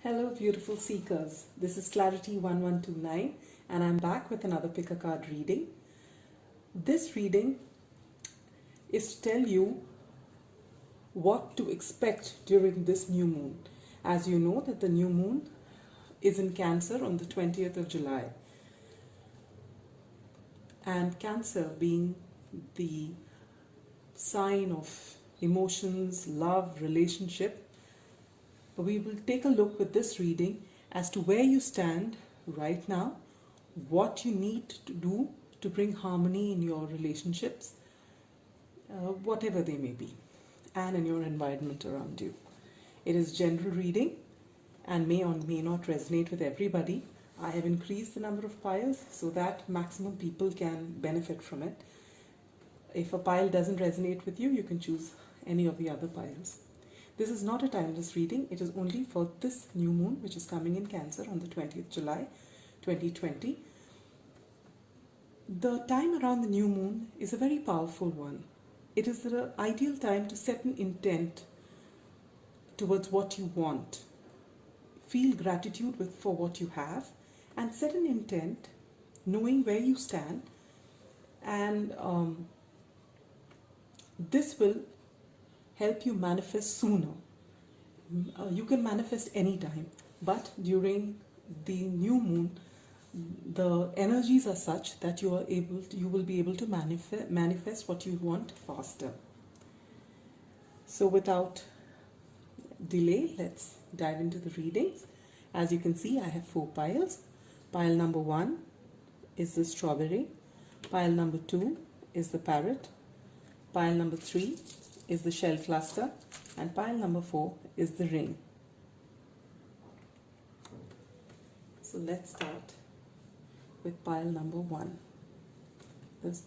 Hello beautiful seekers, this is Clarity 1129 and I'm back with another pick a card reading. This reading is to tell you what to expect during this new moon. As you know that the new moon is in Cancer on the 20th of July. And Cancer being the sign of emotions, love, relationship, we will take a look with this reading as to where you stand right now, what you need to do to bring harmony in your relationships, whatever they may be, and in your environment around you. It is general reading and may or may not resonate with everybody. I have increased the number of piles so that maximum people can benefit from it. If a pile doesn't resonate with you, you can choose any of the other piles. This is not a timeless reading. It is only for this new moon, which is coming in Cancer on the 20th July 2020. The time around the new moon is a very powerful one. It is the ideal time to set an intent towards what you want. Feel gratitude for what you have and set an intent knowing where you stand, and this will help you manifest sooner. You can manifest anytime, but during the new moon, the energies are such that you will be able to manifest what you want faster. So without delay, let's dive into the readings. As you can see, I have 4 piles. Pile number 1 is the strawberry. Pile number 2 is the parrot. Pile number 3 is the shell cluster, and pile number 4 is the ring. So let's start with pile number 1.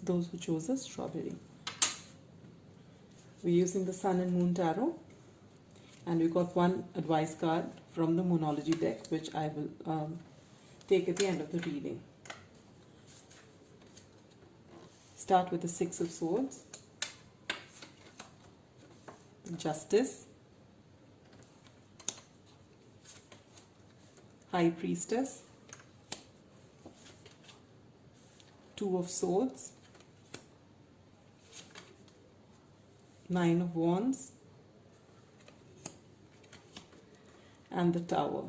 Those who chose a strawberry. We're using the Sun and Moon Tarot, and we got one advice card from the Moonology deck, which I will take at the end of the reading. Start with the 6 of Swords, Justice, High Priestess, 2 of Swords, 9 of Wands, and the Tower.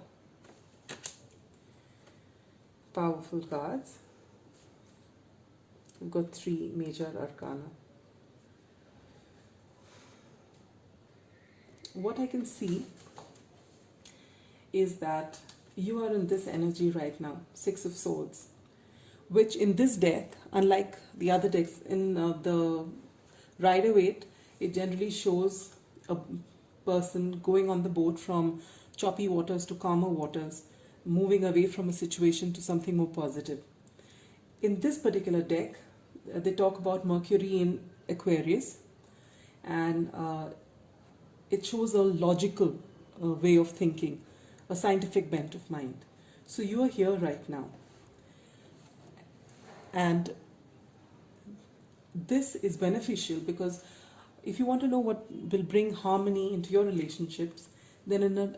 Powerful cards. We've got 3 major arcana. What I can see is that you are in this energy right now, 6 of Swords, which in this deck, unlike the other decks, in the Rider-Waite, it generally shows a person going on the boat from choppy waters to calmer waters, moving away from a situation to something more positive. In this particular deck, they talk about Mercury in Aquarius, and it shows a logical way of thinking, a scientific bent of mind. So you are here right now. And this is beneficial because if you want to know what will bring harmony into your relationships, then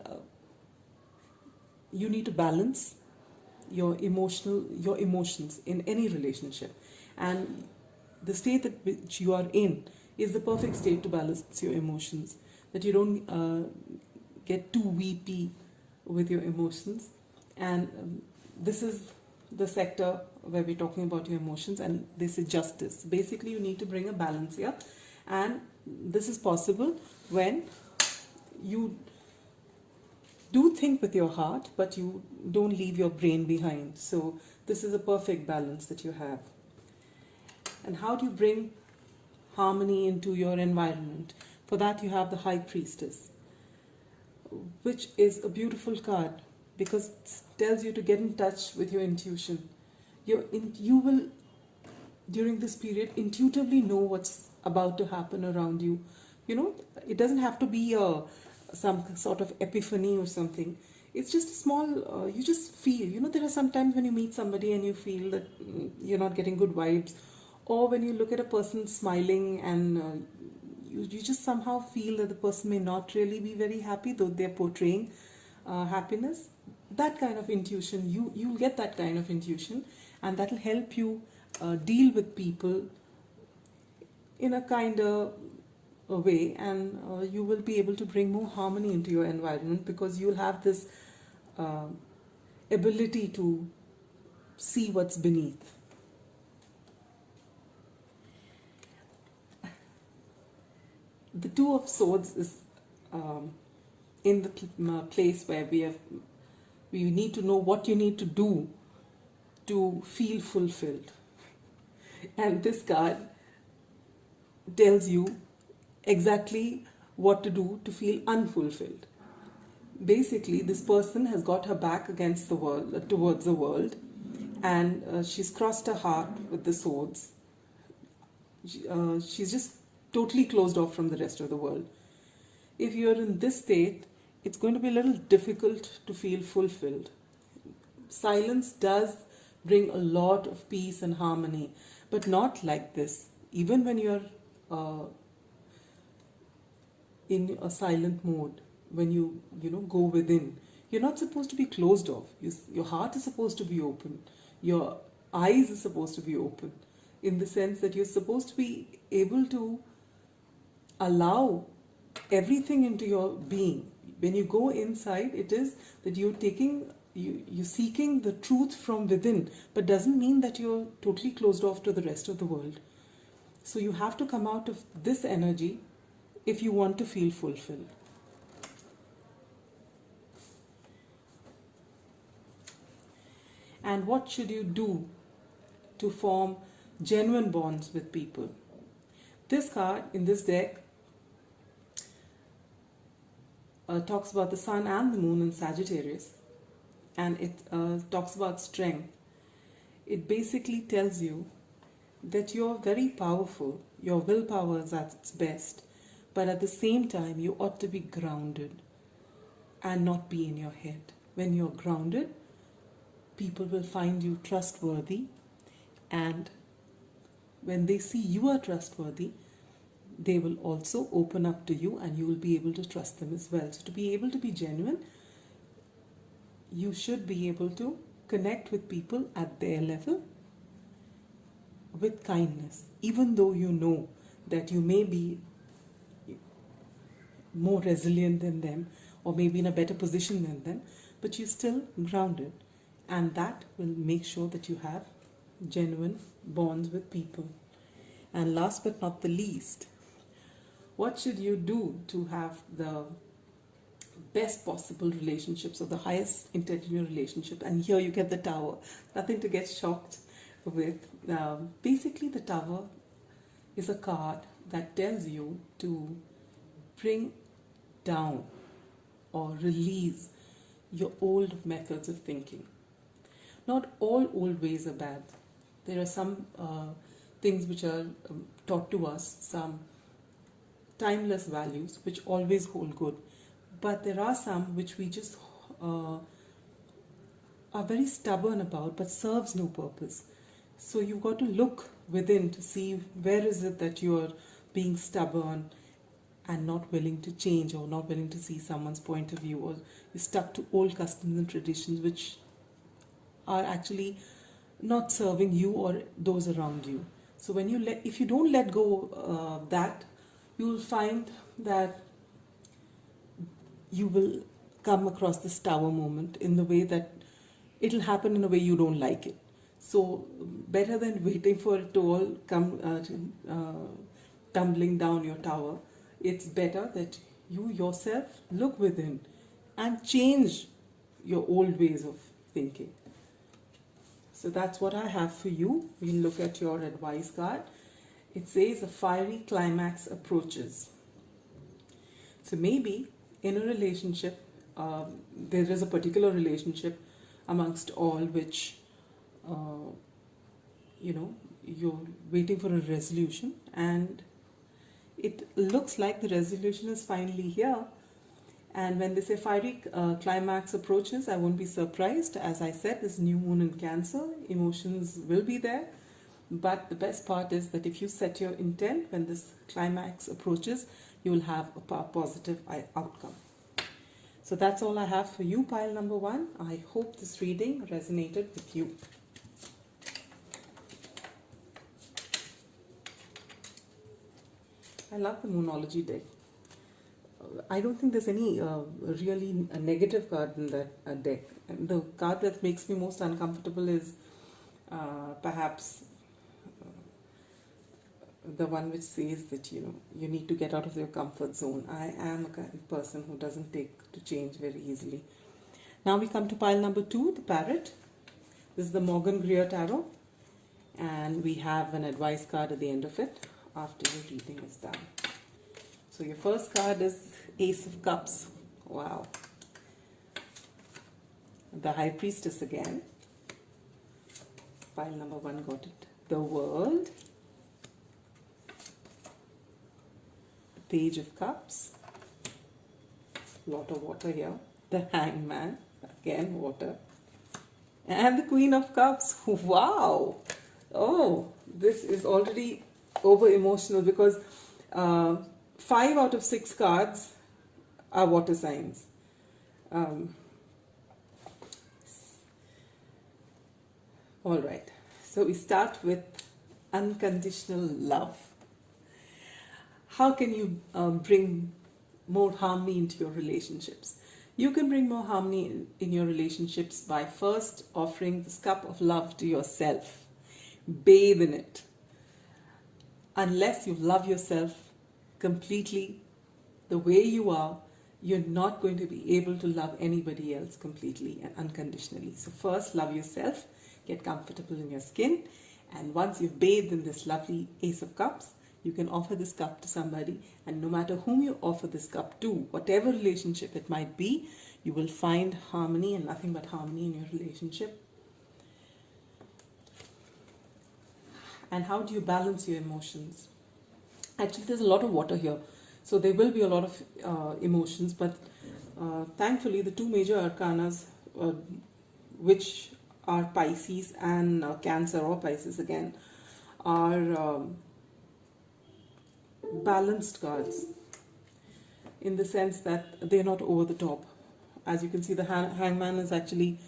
you need to balance your emotions in any relationship. And the state that which you are in is the perfect state to balance your emotions, that you don't get too weepy with your emotions. And this is the sector where we're talking about your emotions, and this is justice. Basically, you need to bring a balance here, and this is possible when you do think with your heart, but you don't leave your brain behind. So this is a perfect balance that you have. And how do you bring harmony into your environment? For that, you have the High Priestess, which is a beautiful card because it tells you to get in touch with your intuition. You will, during this period, intuitively know what's about to happen around you. You know, it doesn't have to be some sort of epiphany or something. It's just a small, you just feel. You know, there are some times when you meet somebody and you feel that you're not getting good vibes, or when you look at a person smiling and you just somehow feel that the person may not really be very happy, though they're portraying happiness, that kind of intuition, you'll get that kind of intuition, and that will help you deal with people in a kinder way, and you will be able to bring more harmony into your environment, because you'll have this uh, ability to see what's beneath. The Two of Swords is in the place where we need to know what you need to do to feel fulfilled. And this card tells you exactly what to do to feel unfulfilled. Basically, this person has got her back against the world, towards the world, and she's crossed her heart with the swords. She's just totally closed off from the rest of the world. If you're in this state, it's going to be a little difficult to feel fulfilled. Silence does bring a lot of peace and harmony, but not like this. Even when you're in a silent mode, when you go within, you're not supposed to be closed off. Your heart is supposed to be open. Your eyes are supposed to be open, in the sense that you're supposed to be able to allow everything into your being. When you go inside, it is that you're seeking the truth from within, but doesn't mean that you're totally closed off to the rest of the world. So you have to come out of this energy if you want to feel fulfilled. And what should you do to form genuine bonds with people? This card in this deck talks about the sun and the moon in Sagittarius, and it talks about strength. It basically tells you that you're very powerful, your willpower is at its best, but at the same time you ought to be grounded and not be in your head. When you're grounded, people will find you trustworthy, and when they see you are trustworthy, they will also open up to you, and you will be able to trust them as well. So to be able to be genuine, you should be able to connect with people at their level with kindness, even though you know that you may be more resilient than them, or maybe in a better position than them, but you're still grounded, and that will make sure that you have genuine bonds with people. And last but not the least, what should you do to have the best possible relationships, or the highest integrity relationship? And here you get the Tower. Nothing to get shocked with. Basically, the Tower is a card that tells you to bring down or release your old methods of thinking. Not all old ways are bad. There are some things which are taught to us, some timeless values which always hold good, but there are some which we just are very stubborn about, but serves no purpose. So you've got to look within to see where is it that you're being stubborn and not willing to change, or not willing to see someone's point of view, or you're stuck to old customs and traditions which are actually not serving you or those around you. So when if you don't let go of that, you will find that you will come across this Tower moment in the way that it'll happen in a way you don't like it. So better than waiting for it to all come tumbling down your tower, it's better that you yourself look within and change your old ways of thinking. So that's what I have for you. We'll look at your advice card. It says a fiery climax approaches. So maybe in a relationship, there is a particular relationship amongst all which, you're waiting for a resolution, and it looks like the resolution is finally here. And when they say fiery climax approaches, I won't be surprised. As I said, this new moon in Cancer, emotions will be there. But the best part is that if you set your intent, when this climax approaches, you will have a positive outcome. So that's all I have for you, pile number 1. I hope this reading resonated with you. I love the Moonology deck. I don't think there's any really a negative card in that deck. And the card that makes me most uncomfortable is perhaps the one which says that you need to get out of your comfort zone. I am a kind of person who doesn't take to change very easily. Now we come to pile number 2, the Parrot. This is the Morgan Greer Tarot, and we have an advice card at the end of it after your reading is done. So your first card is Ace of Cups. Wow. The High Priestess again. Pile number 1 got it. The World. The Page of Cups. Lot of water here. The Hangman. Again, water. And the Queen of Cups. Wow. Oh, this is already over emotional because 5 out of 6 cards are water signs. All right. So we start with unconditional love. How can you bring more harmony into your relationships? You can bring more harmony in your relationships by first offering this cup of love to yourself. Bathe in it. Unless you love yourself completely the way you are, you're not going to be able to love anybody else completely and unconditionally. So first love yourself, get comfortable in your skin, and once you've bathed in this lovely Ace of Cups, you can offer this cup to somebody, and no matter whom you offer this cup to, whatever relationship it might be, you will find harmony and nothing but harmony in your relationship. And how do you balance your emotions? Actually, there's a lot of water here, so there will be a lot of emotions, but thankfully the 2 major arcanas, which are Pisces and Cancer or Pisces again, are balanced cards in the sense that they're not over the top. As you can see, the Hangman is actually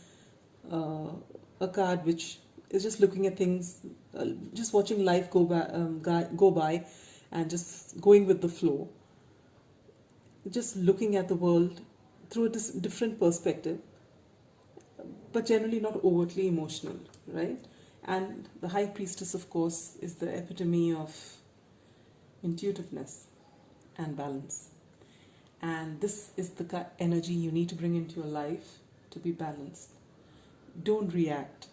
a card which is just looking at things, just watching life go by and just going with the flow, just looking at the world through a different perspective, but generally not overtly emotional, right? And the High Priestess, of course, is the epitome of intuitiveness and balance. And this is the energy you need to bring into your life to be balanced. Don't react.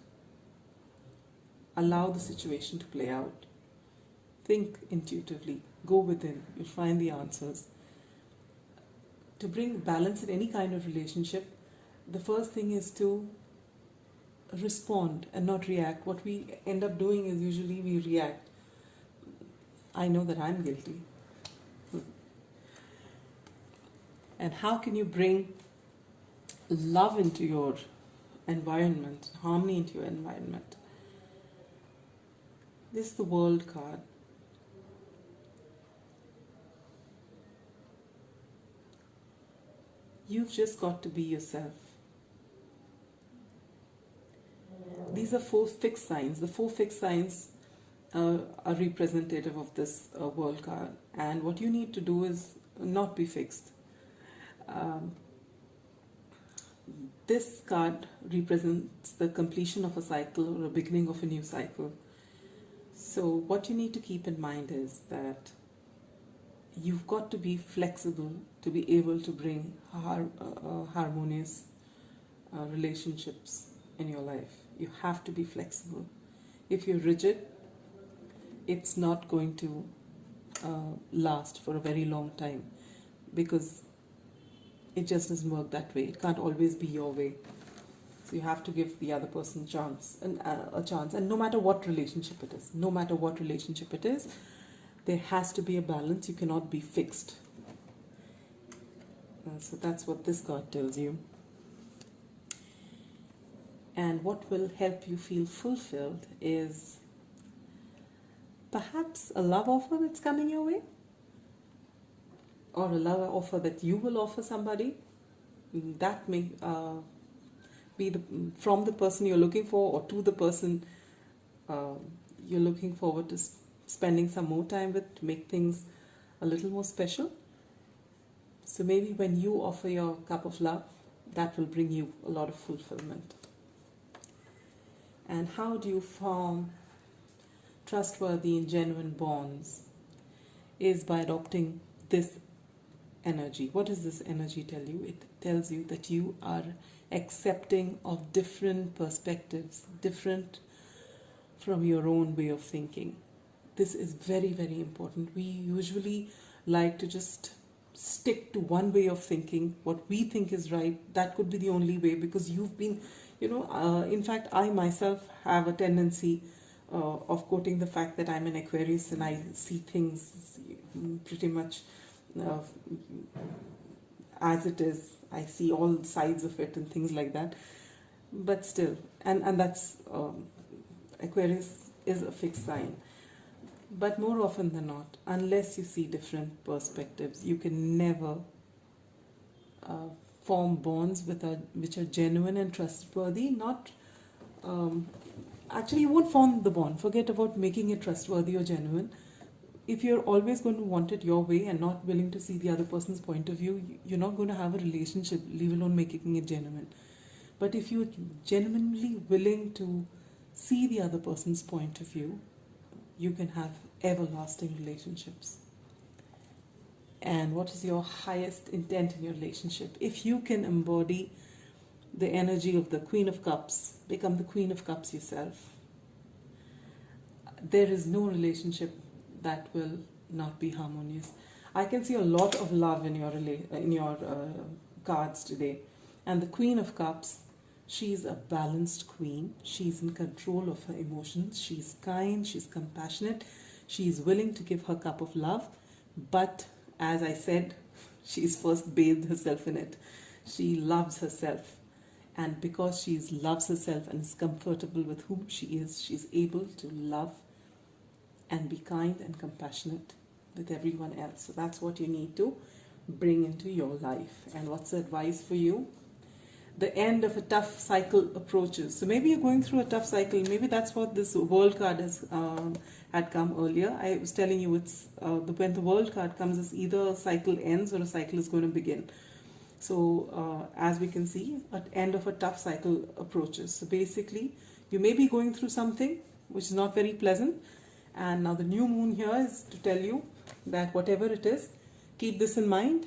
Allow the situation to play out. Think intuitively. Go within. You'll find the answers. To bring balance in any kind of relationship, the first thing is to respond and not react. What we end up doing is usually we react. I know that I'm guilty. And how can you bring love into your environment, harmony into your environment? This is the World card. You've just got to be yourself. These are 4 fixed signs. The 4 fixed signs are representative of this World card. And what you need to do is not be fixed. This card represents the completion of a cycle or a beginning of a new cycle. So what you need to keep in mind is that you've got to be flexible to be able to bring harmonious relationships in your life. You have to be flexible. If you're rigid, it's not going to last for a very long time, because it just doesn't work that way. It can't always be your way. So you have to give the other person a chance, and no matter what relationship it is, there has to be a balance. You cannot be fixed. So that's what this card tells you. And what will help you feel fulfilled is perhaps a love offer that's coming your way, or a love offer that you will offer somebody. that may be from the person you're looking for, or to the person uh, you're looking forward to spending some more time with, to make things a little more special. So maybe when you offer your cup of love, that will bring you a lot of fulfillment. And how do you form trustworthy and genuine bonds? Is by adopting this energy. What does this energy tell you? It tells you that you are accepting of different perspectives, different from your own way of thinking. This is very, very important. We usually like to just stick to one way of thinking, what we think is right. That could be the only way, because you've been, in fact, I myself have a tendency of quoting the fact that I'm an Aquarius and I see things pretty much uh, as it is. I see all sides of it and things like that. But still, and that's Aquarius is a fixed sign. But more often than not, unless you see different perspectives, you can never form bonds which are genuine and trustworthy. Not actually, you won't form the bond. Forget about making it trustworthy or genuine. If you're always going to want it your way and not willing to see the other person's point of view, you're not going to have a relationship, leave alone making it genuine. But if you're genuinely willing to see the other person's point of view, you can have everlasting relationships. And what is your highest intent in your relationship? If you can embody the energy of the Queen of Cups, become the Queen of Cups yourself, there is no relationship that will not be harmonious. I can see a lot of love in your cards today. And the Queen of Cups, she's a balanced queen. She's in control of her emotions. She's kind, she's compassionate, she's willing to give her cup of love. But as I said, she's first bathed herself in it. She loves herself. And because she loves herself and is comfortable with whom she is, she's able to love and be kind and compassionate with everyone else. So that's what you need to bring into your life. And what's the advice for you? The end of a tough cycle approaches. So maybe you're going through a tough cycle. Maybe that's what this world card had come earlier. I was telling you, it's when the world card comes, it's either a cycle ends or a cycle is going to begin. So as we can see, at end of a tough cycle approaches. So basically, you may be going through something which is not very pleasant. And now the new moon here is to tell you that whatever it is, keep this in mind,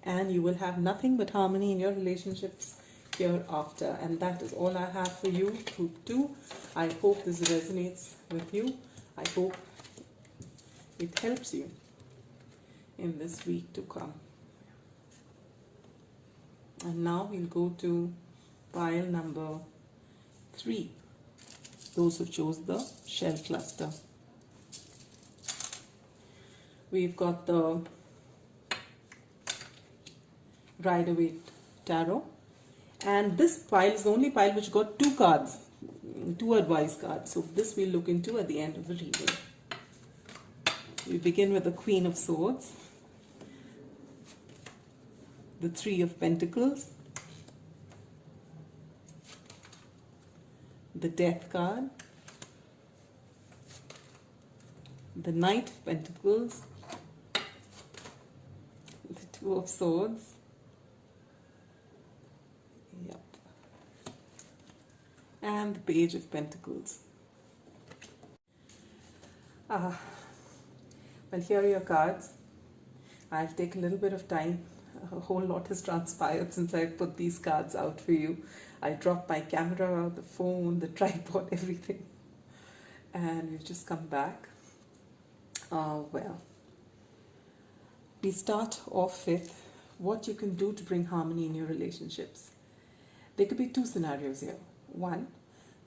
and you will have nothing but harmony in your relationships hereafter. And that is all I have for you, Group 2. I hope this resonates with you. I hope it helps you in this week to come. And now we'll go to pile number 3. Those who chose the shell cluster. We've got the Rider-Waite Tarot. And this pile is the only pile which got 2 cards, 2 advice cards. So this we'll look into at the end of the reading. We begin with the Queen of Swords, the 3 of Pentacles, the Death card, the Knight of Pentacles, the 2 of Swords, and the Page of Pentacles. Well, here are your cards. I'll take a little bit of time. A whole lot has transpired since I put these cards out for you. I dropped my camera, the phone, the tripod, everything. And we've just come back. Well, we start off with what you can do to bring harmony in your relationships. There could be 2 scenarios here. One,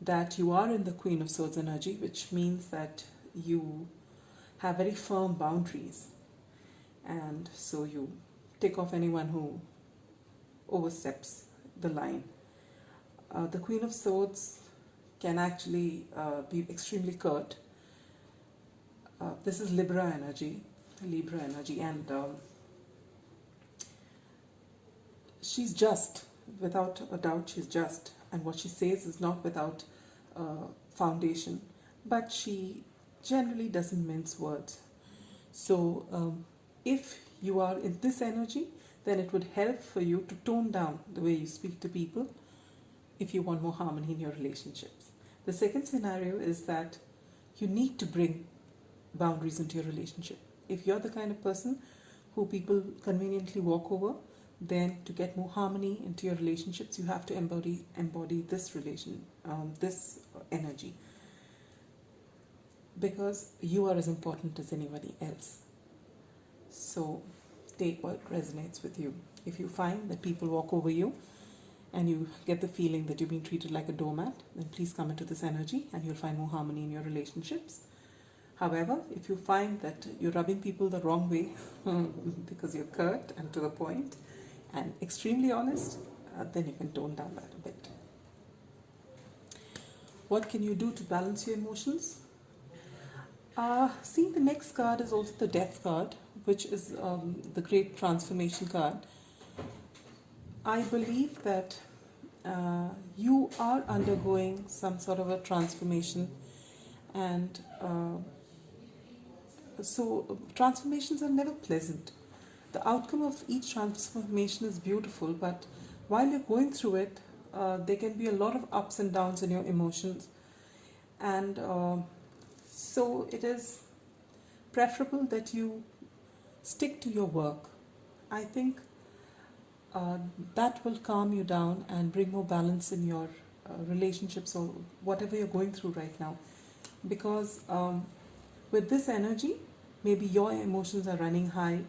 that you are in the Queen of Swords energy, which means that you have very firm boundaries, and so you tick off anyone who oversteps the line. The Queen of Swords can actually be extremely curt. This is Libra energy, and she's just, without a doubt, she's just, and what she says is not without foundation, but she generally doesn't mince words. So, if you are in this energy, then it would help for you to tone down the way you speak to people if you want more harmony in your relationships. The second scenario is that you need to bring boundaries into your relationship. If you're the kind of person who people conveniently walk over, then to get more harmony into your relationships, you have to embody this energy, because you are as important as anybody else. So take what resonates with you. If you find that people walk over you and you get the feeling that you're being treated like a doormat, then please come into this energy and you'll find more harmony in your relationships. However, if you find that you're rubbing people the wrong way because you're curt and to the point and extremely honest, then you can tone down that a bit. What can you do to balance your emotions? See, the next card is also the Death card, which is the Great Transformation card. I believe that you are undergoing some sort of a transformation, and so transformations are never pleasant. The outcome of each transformation is beautiful, but while you're going through it, there can be a lot of ups and downs in your emotions, and so it is preferable that you stick to your work. I think that will calm you down and bring more balance in your relationships or whatever you're going through right now. Because with this energy, maybe your emotions are running high,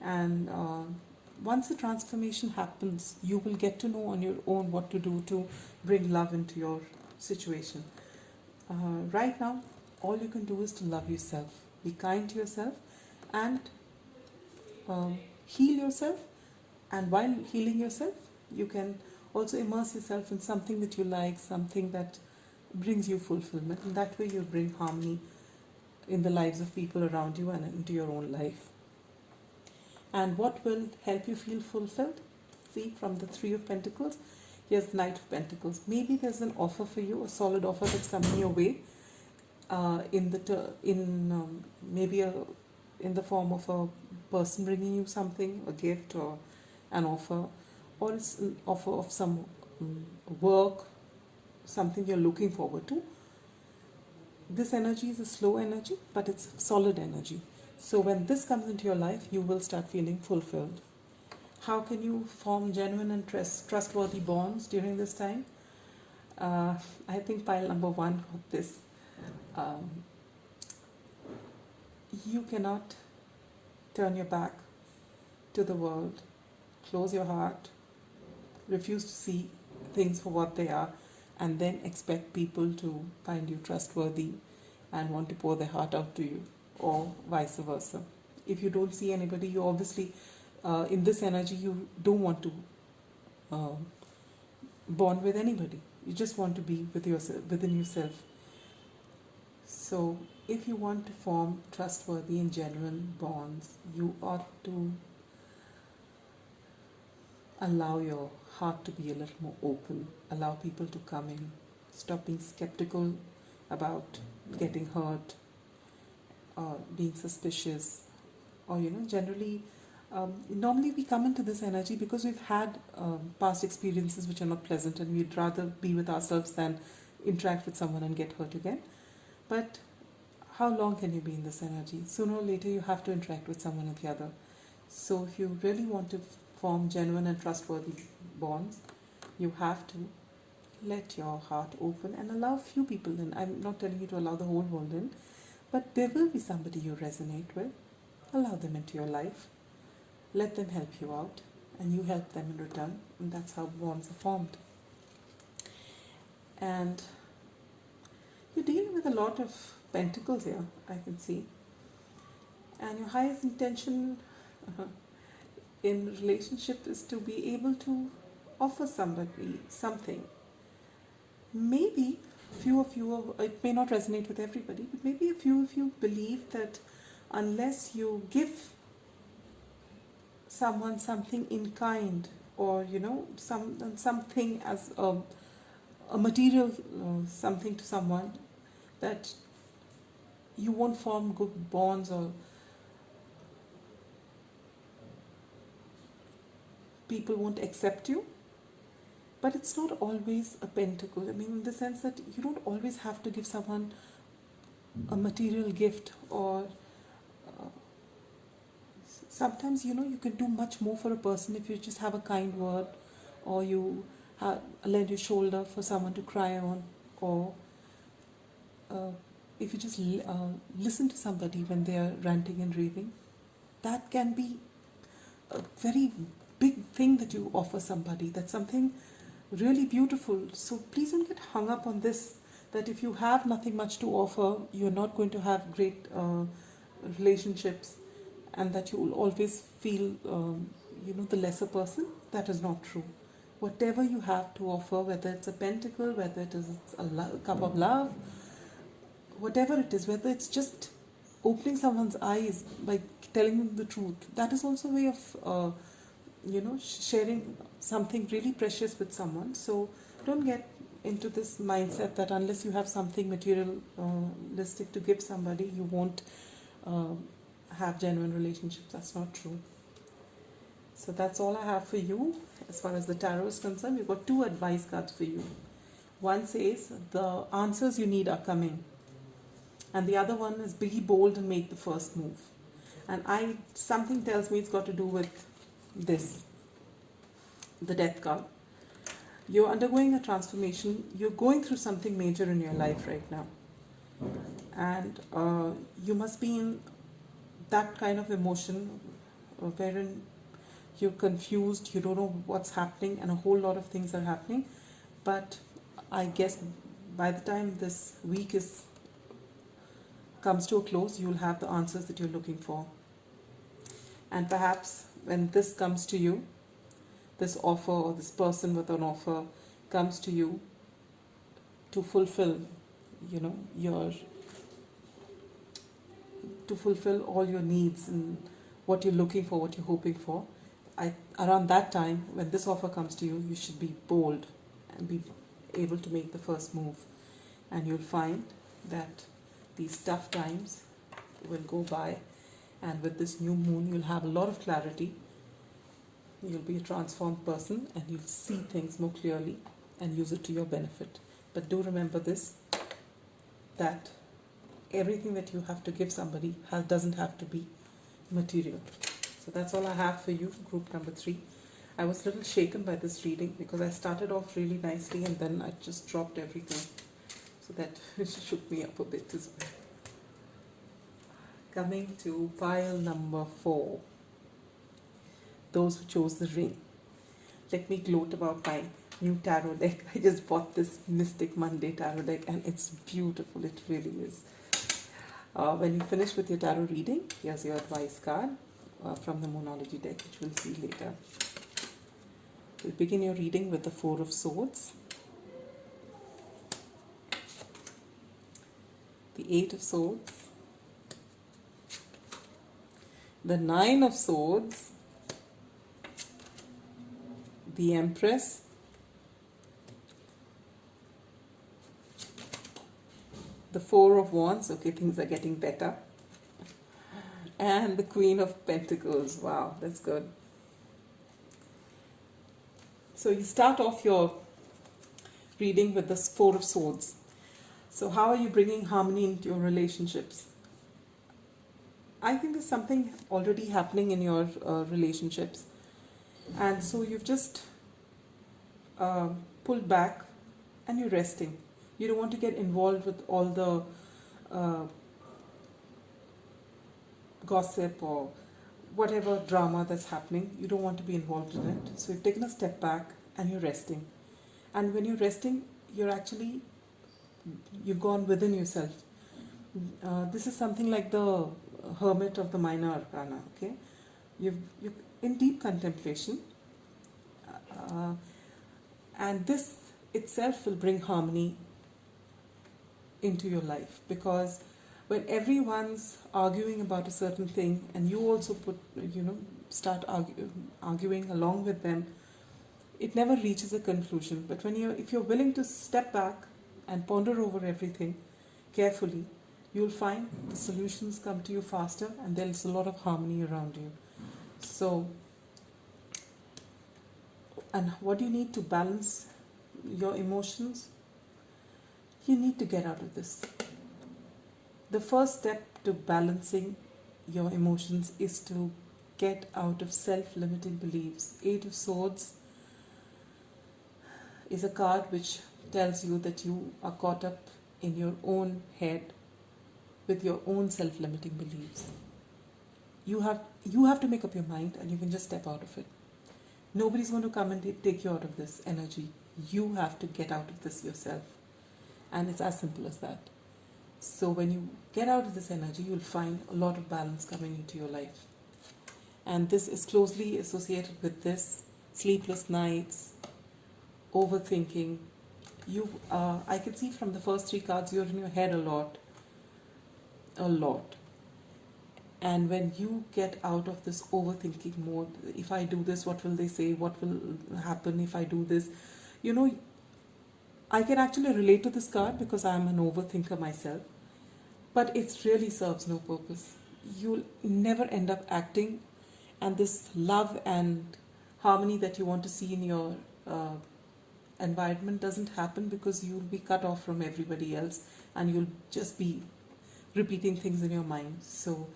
and once the transformation happens, you will get to know on your own what to do to bring love into your situation. Right now, all you can do is to love yourself. Be kind to yourself and heal yourself. And while healing yourself, you can also immerse yourself in something that you like, something that brings you fulfillment. And that way you bring harmony in the lives of people around you and into your own life. And what will help you feel fulfilled? See, from the Three of Pentacles, here's the Knight of Pentacles. Maybe there's an offer for you, a solid offer that's coming your way, in the form of a person bringing you something, a gift or an offer, or it's an offer of some work, something you're looking forward to. This energy is a slow energy, but it's solid energy. So when this comes into your life, you will start feeling fulfilled. How can you form genuine and trustworthy bonds during this time? I think pile number 1 of this. You cannot turn your back to the world, close your heart, refuse to see things for what they are, and then expect people to find you trustworthy and want to pour their heart out to you, or vice versa. If you don't see anybody, you obviously, in this energy, you don't want to bond with anybody. You just want to be with yourself, within yourself. So if you want to form trustworthy and genuine bonds, you ought to allow your heart to be a little more open. Allow people to come in. Stop being skeptical about getting hurt, being suspicious, or generally, normally we come into this energy because we've had past experiences which are not pleasant, and we'd rather be with ourselves than interact with someone and get hurt again. But how long can you be in this energy? Sooner or later you have to interact with someone or the other. So if you really want to form genuine and trustworthy bonds, you have to let your heart open and allow few people in. I'm not telling you to allow the whole world in, but there will be somebody you resonate with. Allow them into your life. Let them help you out, and you help them in return. And that's how bonds are formed. And you're dealing with a lot of pentacles here, I can see. And your highest intention in relationship is to be able to offer somebody something. Maybe few of you, it may not resonate with everybody, but maybe a few of you believe that unless you give someone something in kind or something as a material something to someone, that you won't form good bonds, or people won't accept you. But it's not always a pentacle. I mean, in the sense that you don't always have to give someone a material gift, or sometimes you can do much more for a person if you just have a kind word, or you lend your shoulder for someone to cry on, or if you just listen to somebody when they are ranting and raving. That can be a very big thing that you offer somebody. That's something really beautiful. So please don't get hung up on this, that if you have nothing much to offer, you're not going to have great relationships, and that you will always feel the lesser person. That is not true. Whatever you have to offer, whether it's a pentacle, whether it is a cup of love, whatever it is, whether it's just opening someone's eyes by telling them the truth, that is also a way of sharing something really precious with someone. So don't get into this mindset that unless you have something materialistic to give somebody, you won't have genuine relationships. That's not true. So that's all I have for you as far as the tarot is concerned. We've got 2 advice cards for you. One says the answers you need are coming, and the other one is be bold and make the first move. And something tells me it's got to do with this, the Death card. You're undergoing a transformation. You're going through something major in your life right now, and you must be in that kind of emotion wherein you're confused, you don't know what's happening, and a whole lot of things are happening. But I guess by the time this week comes to a close, you'll have the answers that you're looking for. And perhaps when this comes to you, this offer, or this person with an offer comes to you to fulfill all your needs and what you're looking for, what you're hoping for. Around that time, when this offer comes to you, you should be bold and be able to make the first move. And you'll find that these tough times will go by, and with this new moon, you'll have a lot of clarity. You'll be a transformed person, and you'll see things more clearly and use it to your benefit. But do remember this, that everything that you have to give somebody doesn't have to be material. So that's all I have for you, group number 3. I was a little shaken by this reading because I started off really nicely and then I just dropped everything. So that shook me up a bit as well. Coming to pile number 4. Those who chose the ring. Let me gloat about my new tarot deck. I just bought this Mystic Monday tarot deck and it's beautiful. It really is. When you finish with your tarot reading, here's your advice card from the Moonology deck, which we'll see later. We'll begin your reading with the 4 of Swords, the 8 of Swords, the 9 of Swords, the Empress, the 4 of Wands. Okay, things are getting better. And the Queen of Pentacles. Wow, that's good. So you start off your reading with this 4 of Swords. So how are you bringing harmony into your relationships? I think there's something already happening in your relationships. And so you've just pulled back and you're resting. You don't want to get involved with all the gossip or whatever drama that's happening. You don't want to be involved in it. So you've taken a step back and you're resting. And when you're resting, you've gone within yourself. This is something like the Hermit of the Minor Arcana. Okay, you're in deep contemplation, and this itself will bring harmony into your life, because when everyone's arguing about a certain thing and you also start arguing along with them, it never reaches a conclusion. But if you're willing to step back and ponder over everything carefully, you'll find the solutions come to you faster, and there's a lot of harmony around you. So, and what do you need to balance your emotions? You need to get out of this. The first step to balancing your emotions is to get out of self-limiting beliefs. Eight of Swords is a card which tells you that you are caught up in your own head with your own self-limiting beliefs. You have to make up your mind, and you can just step out of it. Nobody's going to come and take you out of this energy. You have to get out of this yourself. And it's as simple as that. So when you get out of this energy, you'll find a lot of balance coming into your life. And this is closely associated with this: sleepless nights, overthinking. I can see from the first three cards, you're in your head a lot. And when you get out of this overthinking mode, if I do this, what will they say? What will happen if I do this? I can actually relate to this card because I'm an overthinker myself. But it really serves no purpose. You'll never end up acting, and this love and harmony that you want to see in your environment doesn't happen, because you'll be cut off from everybody else, and you'll just be repeating things in your mind. So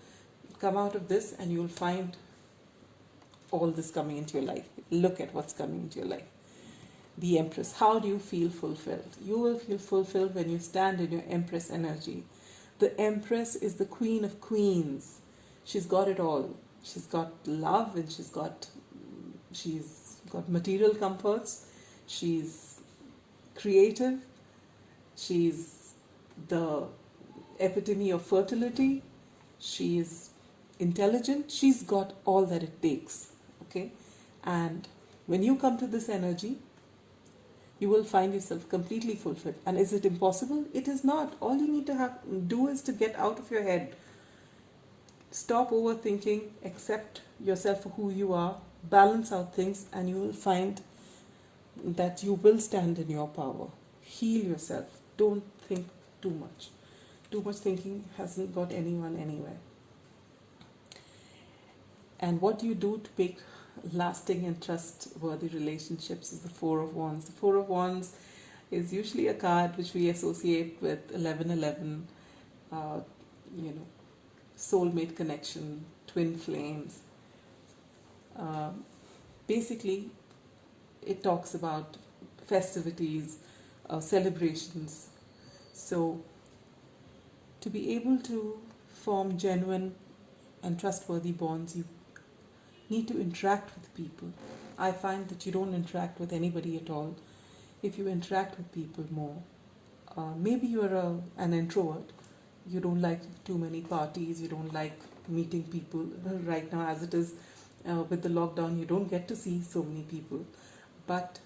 come out of this and you'll find all this coming into your life. Look at what's coming into your life. The Empress. How do you feel fulfilled? You will feel fulfilled when you stand in your Empress energy. The Empress is the Queen of Queens. She's got it all. She's got love, and she's got material comforts. She's creative. She's the epitome of fertility. She's intelligent. She's got all that it takes. Okay? And when you come to this energy, you will find yourself completely fulfilled. And is it impossible? It is not. All you need to do is to get out of your head. Stop overthinking. Accept yourself for who you are. Balance out things, and you will find that you will stand in your power. Heal yourself. Don't think too much. Too much thinking hasn't got anyone anywhere. And what do you do to make lasting and trustworthy relationships is the Four of Wands. The Four of Wands is usually a card which we associate with 1111, soulmate connection, twin flames. Basically, it talks about festivities, celebrations. So, to be able to form genuine and trustworthy bonds, you need to interact with people. I find that you don't interact with anybody at all. If you interact with people more, maybe you're an introvert. You don't like too many parties. You don't like meeting people. Right now, as it is with the lockdown, you don't get to see so many people. But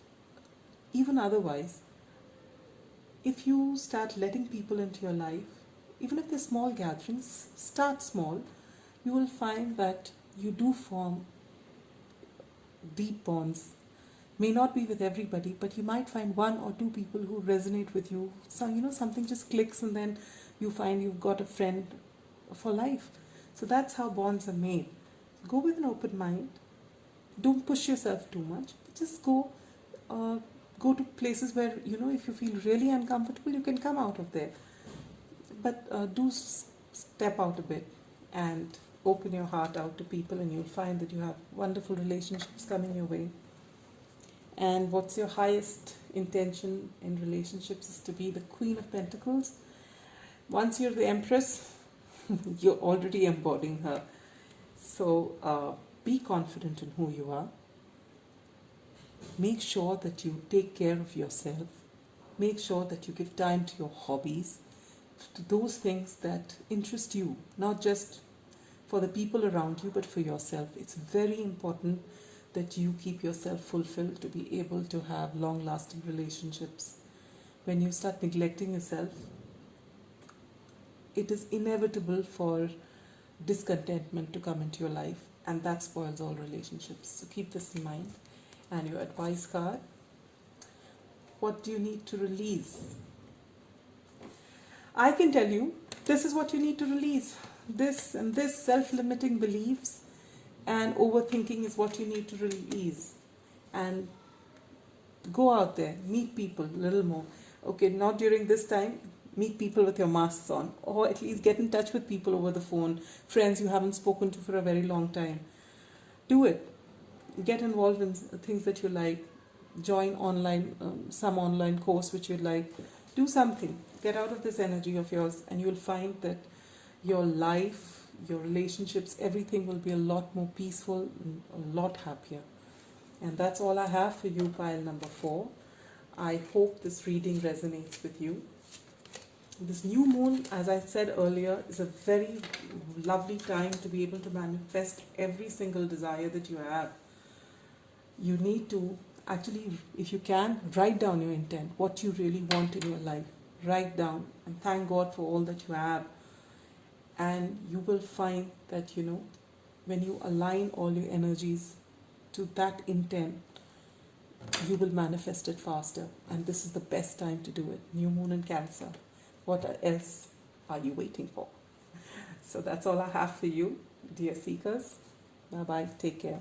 even otherwise, if you start letting people into your life, even if they're small gatherings, start small, you will find that you do form deep bonds. May not be with everybody, but you might find one or two people who resonate with you. So, something just clicks, and then you find you've got a friend for life. So that's how bonds are made. Go with an open mind. Don't push yourself too much. Just go to places where, if you feel really uncomfortable, you can come out of there. But do step out a bit and open your heart out to people, and you'll find that you have wonderful relationships coming your way. And what's your highest intention in relationships is to be the Queen of Pentacles. Once you're the Empress, you're already embodying her. So be confident in who you are. Make sure that you take care of yourself. Make sure that you give time to your hobbies, to those things that interest you, not just for the people around you, but for yourself. It's very important that you keep yourself fulfilled to be able to have long-lasting relationships. When you start neglecting yourself, it is inevitable for discontentment to come into your life, and that spoils all relationships. So keep this in mind. And your advice card. What do you need to release? I can tell you, this is what you need to release. This and this self-limiting beliefs and overthinking is what you need to release. And go out there, meet people a little more. Okay, not during this time, meet people with your masks on, or at least get in touch with people over the phone, friends you haven't spoken to for a very long time. Do it. Get involved in things that you like. Join online, some online course which you like. Do something. Get out of this energy of yours, and you'll find that your life, your relationships, everything will be a lot more peaceful and a lot happier. And that's all I have for you, pile number 4. I hope this reading resonates with you. This new moon, as I said earlier, is a very lovely time to be able to manifest every single desire that you have. You need to actually, if you can, write down your intent, what you really want in your life. Write down and thank God for all that you have. And you will find that, when you align all your energies to that intent, you will manifest it faster. And this is the best time to do it. New moon in Cancer. What else are you waiting for? So that's all I have for you, dear seekers. Bye-bye. Take care.